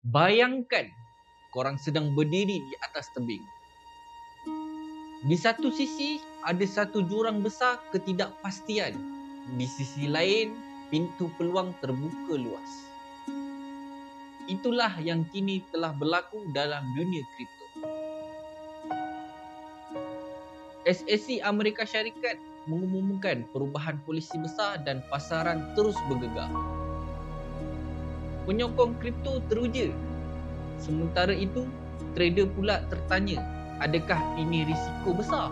Bayangkan korang sedang berdiri di atas tebing. Di satu sisi ada satu jurang besar ketidakpastian. Di sisi lain pintu peluang terbuka luas. Itulah yang kini telah berlaku dalam dunia kripto. SEC Amerika Syarikat mengumumkan perubahan polisi besar dan pasaran terus bergegar. Penyokong kripto teruja. Sementara itu, trader pula tertanya, adakah ini risiko besar?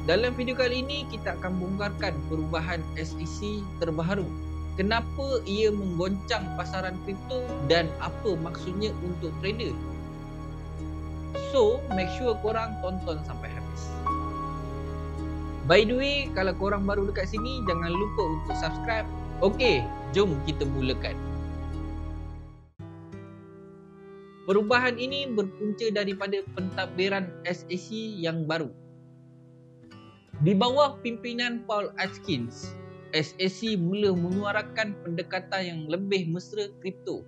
Dalam video kali ini, kita akan bongkarkan perubahan SEC terbaru. Kenapa ia menggoncang pasaran kripto dan apa maksudnya untuk trader? So, make sure korang tonton sampai habis. By the way, kalau korang baru dekat sini, jangan lupa untuk subscribe. Okey, jom kita mulakan. Perubahan ini berpunca daripada pentadbiran SEC yang baru. Di bawah pimpinan Paul Atkins, SEC mula menyuarakan pendekatan yang lebih mesra kripto.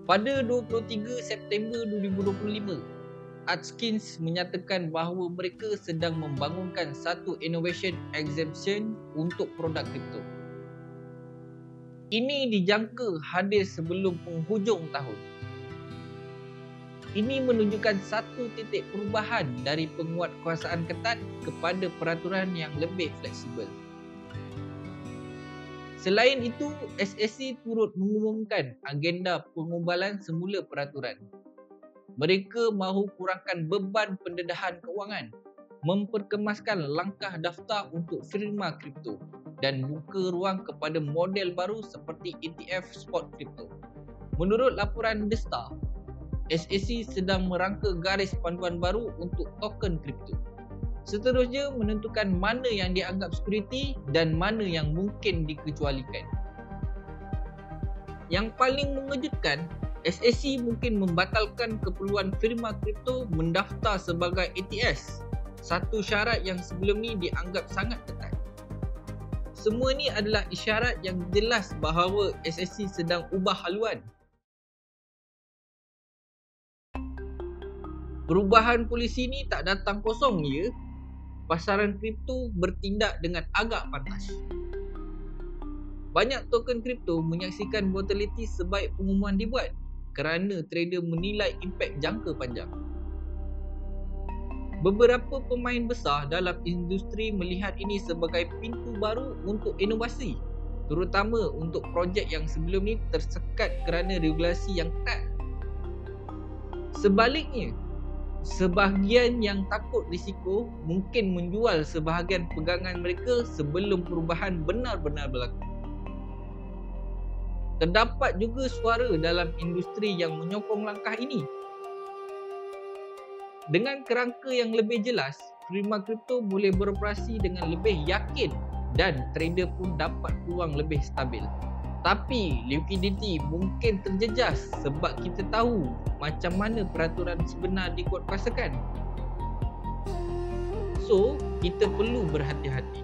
Pada 23 September 2025, Atkins menyatakan bahawa mereka sedang membangunkan satu innovation exemption untuk produk kripto. Ini dijangka hadir sebelum penghujung tahun. Ini menunjukkan satu titik perubahan dari penguatkuasaan ketat kepada peraturan yang lebih fleksibel. Selain itu, SEC turut mengumumkan agenda pengubalan semula peraturan. Mereka mahu kurangkan beban pendedahan kewangan, memperkemaskan langkah daftar untuk firma kripto dan buka ruang kepada model baru seperti ETF spot kripto. Menurut laporan The Star, SEC sedang merangka garis panduan baru untuk token kripto. Seterusnya menentukan mana yang dianggap security dan mana yang mungkin dikecualikan. Yang paling mengejutkan, SEC mungkin membatalkan keperluan firma kripto mendaftar sebagai ATS, satu syarat yang sebelum ni dianggap sangat ketat. Semua ni adalah isyarat yang jelas bahawa SEC sedang ubah haluan. Perubahan polisi ni tak datang kosong ya. Pasaran kripto bertindak dengan agak pantas. Banyak token kripto menyaksikan volatility sebaik pengumuman dibuat kerana trader menilai impak jangka panjang. Beberapa pemain besar dalam industri melihat ini sebagai pintu baru untuk inovasi, terutama untuk projek yang sebelum ni tersekat kerana regulasi yang ketat. Sebaliknya, sebahagian yang takut risiko mungkin menjual sebahagian pegangan mereka sebelum perubahan benar-benar berlaku. Terdapat juga suara dalam industri yang menyokong langkah ini. Dengan kerangka yang lebih jelas, firma kripto boleh beroperasi dengan lebih yakin dan trader pun dapat peluang lebih stabil. Tapi liquidity mungkin terjejas sebab kita tahu macam mana peraturan sebenar dikuatkuasakan. So, kita perlu berhati-hati.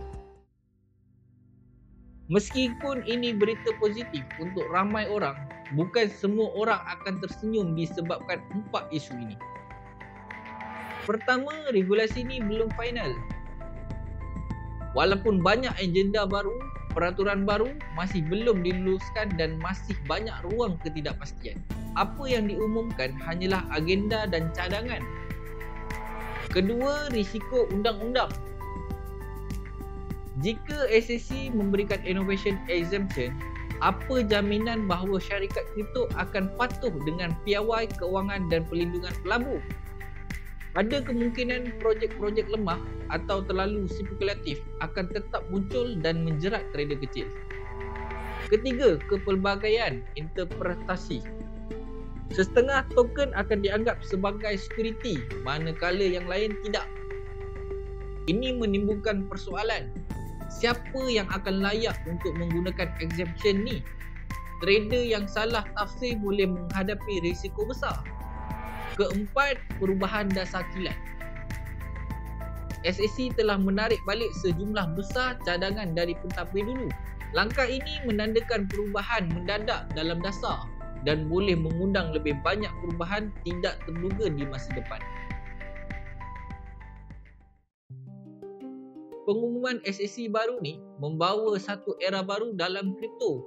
Meskipun ini berita positif untuk ramai orang, bukan semua orang akan tersenyum disebabkan 4 isu ini. Pertama, regulasi ini belum final. Walaupun banyak agenda baru, peraturan baru masih belum diluluskan dan masih banyak ruang ketidakpastian. Apa yang diumumkan hanyalah agenda dan cadangan. Kedua, risiko undang-undang. Jika SEC memberikan innovation exemption, apa jaminan bahawa syarikat kripto akan patuh dengan piawai kewangan dan perlindungan pelabur? Ada kemungkinan projek-projek lemah atau terlalu spekulatif akan tetap muncul dan menjerat trader kecil. Ketiga, kepelbagaian interpretasi. Setengah token akan dianggap sebagai security manakala yang lain tidak. Ini menimbulkan persoalan. Siapa yang akan layak untuk menggunakan exemption ni? Trader yang salah tafsir boleh menghadapi risiko besar. Keempat, perubahan dasar kilat. SEC telah menarik balik sejumlah besar cadangan dari pentadbir dulu. Langkah ini menandakan perubahan mendadak dalam dasar. dan boleh mengundang lebih banyak perubahan tidak terduga di masa depan. Pengumuman SEC baru ni membawa satu era baru dalam kripto.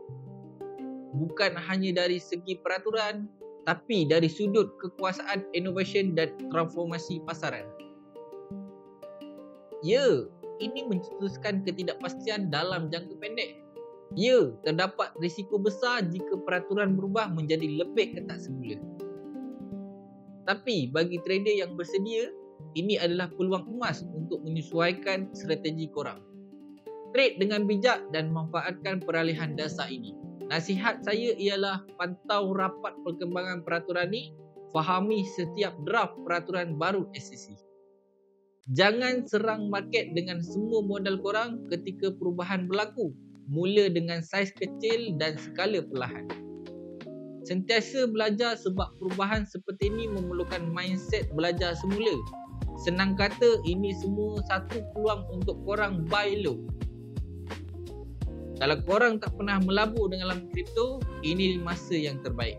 Bukan hanya dari segi peraturan, tapi dari sudut kekuasaan, innovation dan transformasi pasaran. Ya, ini mencetuskan ketidakpastian dalam jangka pendek. Ya, terdapat risiko besar jika peraturan berubah menjadi lebih ketat semula. Tapi bagi trader yang bersedia, ini adalah peluang emas untuk menyesuaikan strategi korang. Trade dengan bijak dan manfaatkan peralihan dasar ini. Nasihat saya ialah pantau rapat perkembangan peraturan ni, fahami setiap draft peraturan baru SEC. Jangan serang market dengan semua modal korang ketika perubahan berlaku. Mula dengan saiz kecil dan skala perlahan. Sentiasa belajar sebab perubahan seperti ini memerlukan mindset belajar semula. Senang kata, ini semua satu peluang untuk korang buy low. Kalau korang tak pernah melabur dalam kripto, ini masa yang terbaik.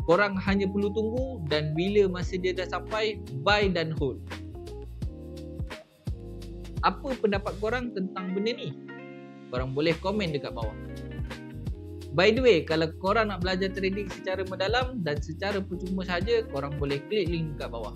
Korang hanya perlu tunggu dan bila masa dia dah sampai, buy dan hold. Apa pendapat korang tentang benda ni? Korang boleh komen dekat bawah. By the way, kalau korang nak belajar trading secara mendalam dan secara percuma saja, korang boleh klik link dekat bawah.